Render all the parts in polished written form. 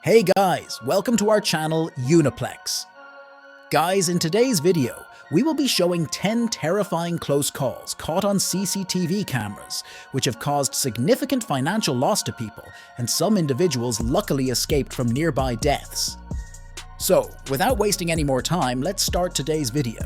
Hey guys, welcome to our channel Uniplex. Guys, in today's video, we will be showing 10 terrifying close calls caught on CCTV cameras, which have caused significant financial loss to people, and some individuals luckily escaped from nearby deaths. So, without wasting any more time, let's start today's video.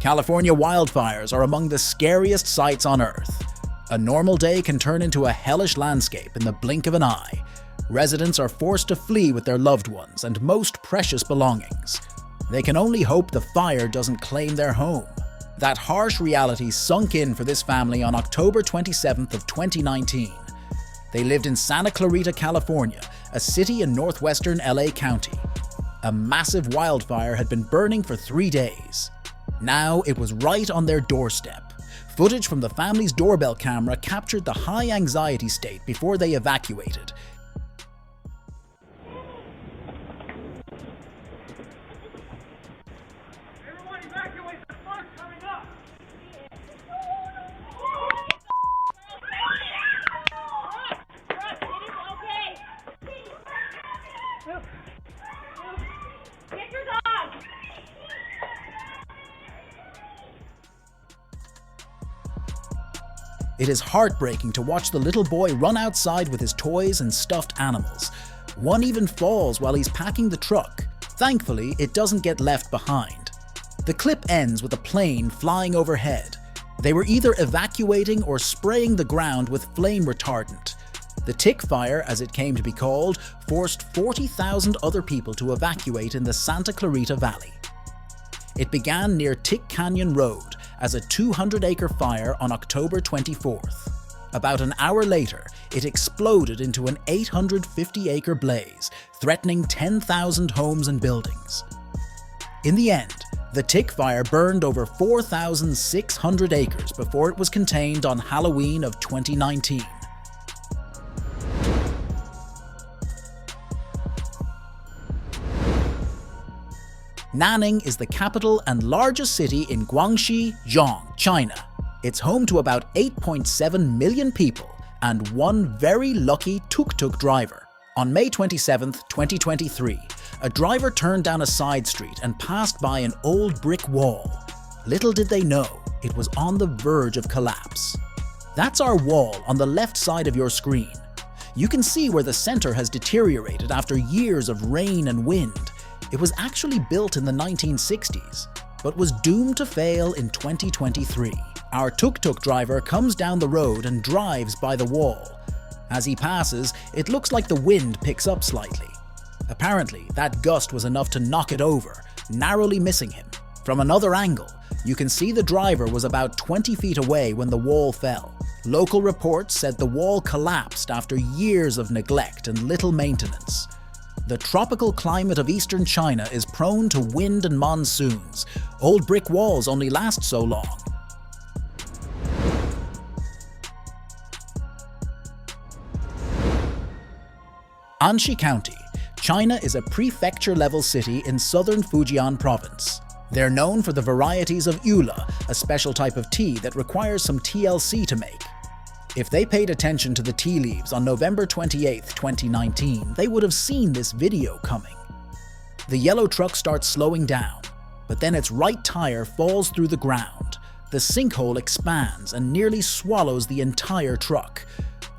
California wildfires are among the scariest sights on Earth. A normal day can turn into a hellish landscape in the blink of an eye. Residents are forced to flee with their loved ones and most precious belongings. They can only hope the fire doesn't claim their home. That harsh reality sunk in for this family on October 27th of 2019. They lived in Santa Clarita, California, a city in northwestern LA County. A massive wildfire had been burning for 3 days. Now it was right on their doorstep. Footage from the family's doorbell camera captured the high anxiety state before they evacuated. Everyone evacuate, the fire's coming up! Get your dog! It is heartbreaking to watch the little boy run outside with his toys and stuffed animals. One even falls while he's packing the truck. Thankfully, it doesn't get left behind. The clip ends with a plane flying overhead. They were either evacuating or spraying the ground with flame retardant. The tick fire, as it came to be called, forced 40,000 other people to evacuate in the Santa Clarita Valley. It began near Tick Canyon Road as a 200-acre fire on October 24th. About an hour later, it exploded into an 850-acre blaze, threatening 10,000 homes and buildings. In the end, the tick fire burned over 4,600 acres before it was contained on Halloween of 2019. Nanning is the capital and largest city in Guangxi, Zhejiang, China. It's home to about 8.7 million people and one very lucky tuk-tuk driver. On May 27, 2023, a driver turned down a side street and passed by an old brick wall. Little did they know, it was on the verge of collapse. That's our wall on the left side of your screen. You can see where the center has deteriorated after years of rain and wind. It was actually built in the 1960s, but was doomed to fail in 2023. Our tuk-tuk driver comes down the road and drives by the wall. As he passes, it looks like the wind picks up slightly. Apparently, that gust was enough to knock it over, narrowly missing him. From another angle, you can see the driver was about 20 feet away when the wall fell. Local reports said the wall collapsed after years of neglect and little maintenance. The tropical climate of eastern China is prone to wind and monsoons. Old brick walls only last so long. Anxi County, China is a prefecture-level city in southern Fujian province. They're known for the varieties of yula, a special type of tea that requires some TLC to make. If they paid attention to the tea leaves on November 28, 2019, they would have seen this video coming. The yellow truck starts slowing down, but then its right tire falls through the ground. The sinkhole expands and nearly swallows the entire truck.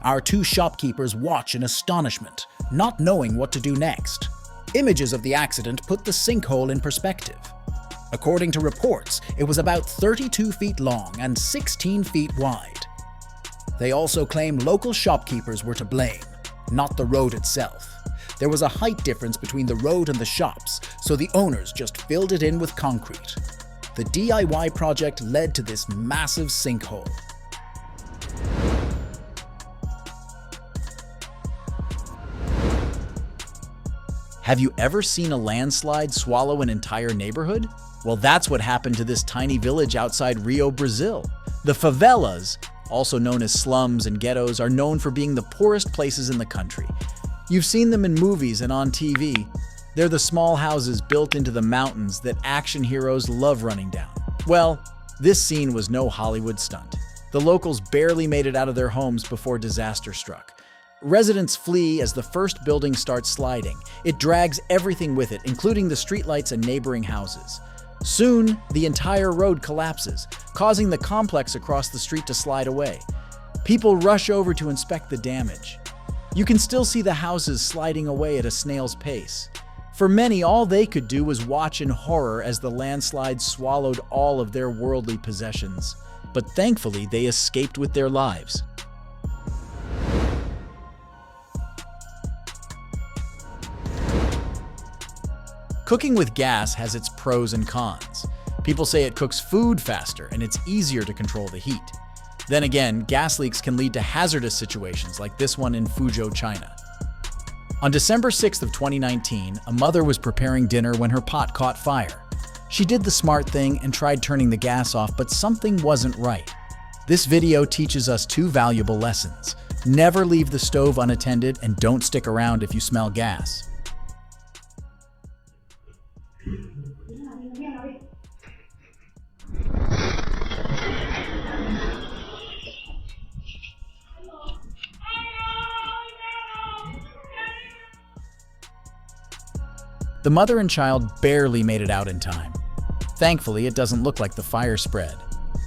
Our two shopkeepers watch in astonishment, not knowing what to do next. Images of the accident put the sinkhole in perspective. According to reports, it was about 32 feet long and 16 feet wide. They also claim local shopkeepers were to blame, not the road itself. There was a height difference between the road and the shops, so the owners just filled it in with concrete. The DIY project led to this massive sinkhole. Have you ever seen a landslide swallow an entire neighborhood? Well, that's what happened to this tiny village outside Rio, Brazil. The favelas, also known as slums and ghettos, are known for being the poorest places in the country. You've seen them in movies and on TV. They're the small houses built into the mountains that action heroes love running down. Well, this scene was no Hollywood stunt. The locals barely made it out of their homes before disaster struck. Residents flee as the first building starts sliding. It drags everything with it, including the streetlights and neighboring houses. Soon, the entire road collapses, causing the complex across the street to slide away. People rush over to inspect the damage. You can still see the houses sliding away at a snail's pace. For many, all they could do was watch in horror as the landslide swallowed all of their worldly possessions. But thankfully, they escaped with their lives. Cooking with gas has its pros and cons. People say it cooks food faster and it's easier to control the heat. Then again, gas leaks can lead to hazardous situations like this one in Fuzhou, China. On December 6th of 2019, a mother was preparing dinner when her pot caught fire. She did the smart thing and tried turning the gas off, but something wasn't right. This video teaches us two valuable lessons. Never leave the stove unattended and don't stick around if you smell gas. The mother and child barely made it out in time. Thankfully, it doesn't look like the fire spread.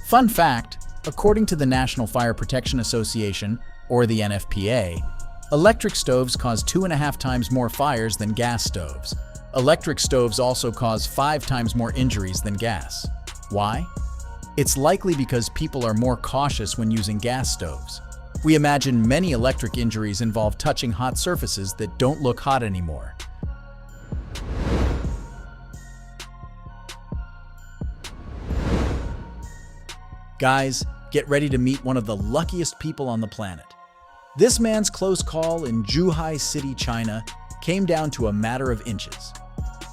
Fun fact, according to the National Fire Protection Association, or the NFPA, electric stoves cause 2.5 times more fires than gas stoves. Electric stoves also cause 5 times more injuries than gas. Why? It's likely because people are more cautious when using gas stoves. We imagine many electric injuries involve touching hot surfaces that don't look hot anymore. Guys, get ready to meet one of the luckiest people on the planet. This man's close call in Zhuhai City, China, came down to a matter of inches.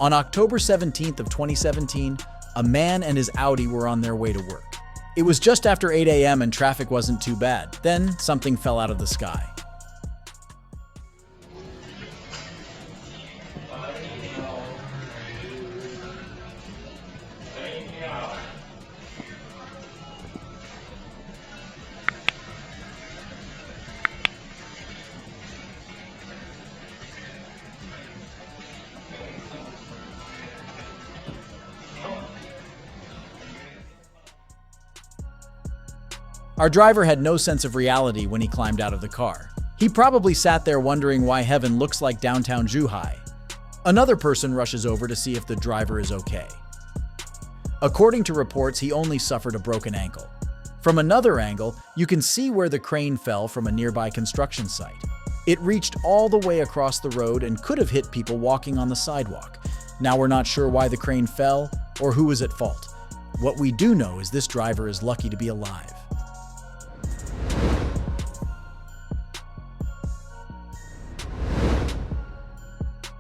On October 17th of 2017, a man and his Audi were on their way to work. It was just after 8 a.m. and traffic wasn't too bad. Then something fell out of the sky. Our driver had no sense of reality when he climbed out of the car. He probably sat there wondering why heaven looks like downtown Zhuhai. Another person rushes over to see if the driver is okay. According to reports, he only suffered a broken ankle. From another angle, you can see where the crane fell from a nearby construction site. It reached all the way across the road and could have hit people walking on the sidewalk. Now we're not sure why the crane fell or who was at fault. What we do know is this driver is lucky to be alive.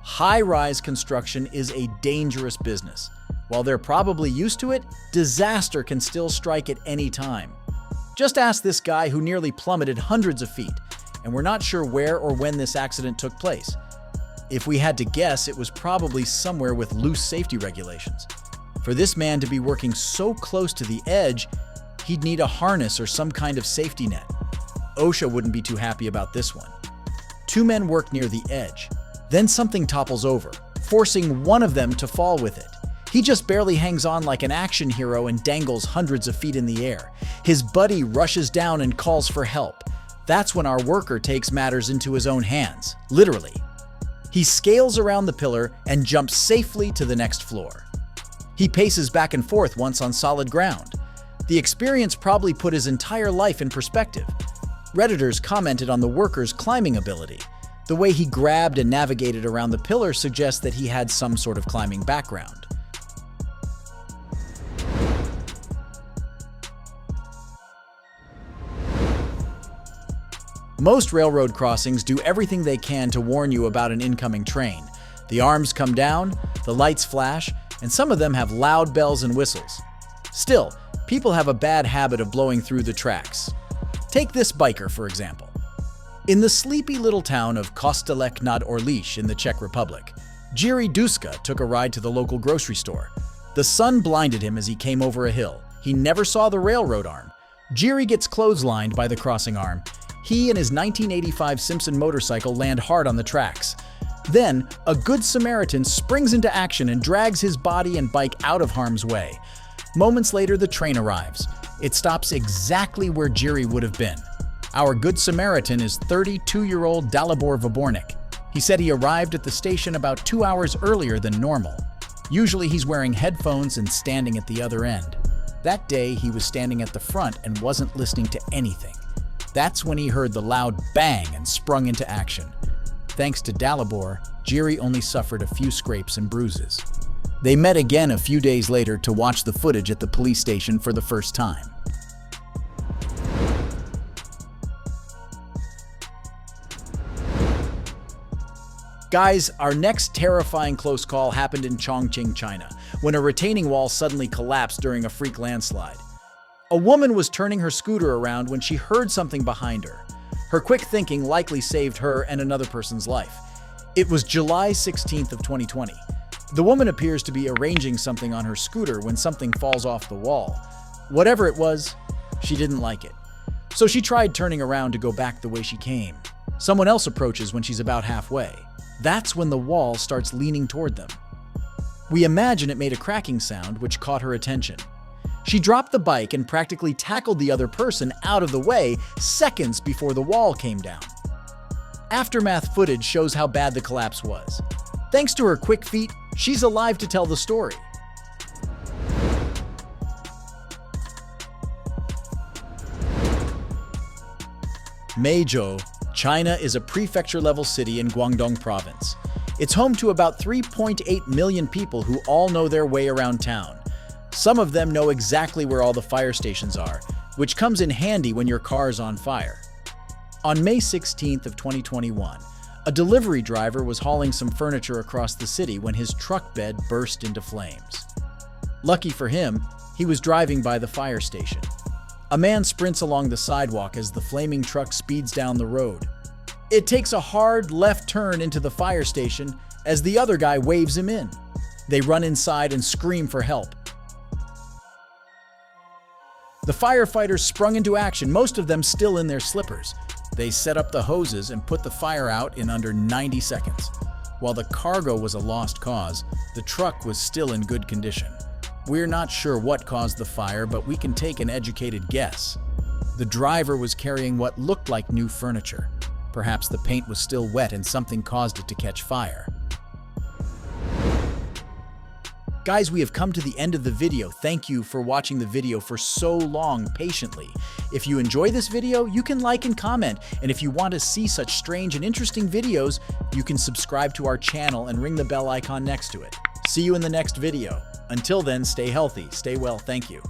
High-rise construction is a dangerous business. While they're probably used to it, disaster can still strike at any time. Just ask this guy who nearly plummeted hundreds of feet, and we're not sure where or when this accident took place. If we had to guess, it was probably somewhere with loose safety regulations. For this man to be working so close to the edge, he'd need a harness or some kind of safety net. OSHA wouldn't be too happy about this one. Two men work near the edge. Then something topples over, forcing one of them to fall with it. He just barely hangs on like an action hero and dangles hundreds of feet in the air. His buddy rushes down and calls for help. That's when our worker takes matters into his own hands, literally. He scales around the pillar and jumps safely to the next floor. He paces back and forth once on solid ground. The experience probably put his entire life in perspective. Redditors commented on the worker's climbing ability. The way he grabbed and navigated around the pillar suggests that he had some sort of climbing background. Most railroad crossings do everything they can to warn you about an incoming train. The arms come down, the lights flash, and some of them have loud bells and whistles. Still, people have a bad habit of blowing through the tracks. Take this biker, for example. In the sleepy little town of Kostelec nad Orlish in the Czech Republic, Jiri Duska took a ride to the local grocery store. The sun blinded him as he came over a hill. He never saw the railroad arm. Jiri gets clotheslined by the crossing arm. He and his 1985 Simpson motorcycle land hard on the tracks. Then, a Good Samaritan springs into action and drags his body and bike out of harm's way. Moments later, the train arrives. It stops exactly where Jiri would have been. Our Good Samaritan is 32-year-old Dalibor Vabornik. He said he arrived at the station about 2 hours earlier than normal. Usually he's wearing headphones and standing at the other end. That day, he was standing at the front and wasn't listening to anything. That's when he heard the loud bang and sprung into action. Thanks to Dalibor, Jiri only suffered a few scrapes and bruises. They met again a few days later to watch the footage at the police station for the first time. Guys, our next terrifying close call happened in Chongqing, China, when a retaining wall suddenly collapsed during a freak landslide. A woman was turning her scooter around when she heard something behind her. Her quick thinking likely saved her and another person's life. It was July 16th of 2020. The woman appears to be arranging something on her scooter when something falls off the wall. Whatever it was, she didn't like it. So she tried turning around to go back the way she came. Someone else approaches when she's about halfway. That's when the wall starts leaning toward them. We imagine it made a cracking sound, which caught her attention. She dropped the bike and practically tackled the other person out of the way seconds before the wall came down. Aftermath footage shows how bad the collapse was. Thanks to her quick feet, she's alive to tell the story. Meizhou, China is a prefecture-level city in Guangdong province. It's home to about 3.8 million people who all know their way around town. Some of them know exactly where all the fire stations are, which comes in handy when your car is on fire. On May 16th of 2021, a delivery driver was hauling some furniture across the city when his truck bed burst into flames. Lucky for him, he was driving by the fire station. A man sprints along the sidewalk as the flaming truck speeds down the road. It takes a hard left turn into the fire station as the other guy waves him in. They run inside and scream for help. The firefighters sprung into action, most of them still in their slippers. They set up the hoses and put the fire out in under 90 seconds. While the cargo was a lost cause, the truck was still in good condition. We're not sure what caused the fire, but we can take an educated guess. The driver was carrying what looked like new furniture. Perhaps the paint was still wet and something caused it to catch fire. Guys, we have come to the end of the video. Thank you for watching the video for so long patiently. If you enjoy this video, you can like and comment. And if you want to see such strange and interesting videos, you can subscribe to our channel and ring the bell icon next to it. See you in the next video. Until then, stay healthy, stay well, thank you.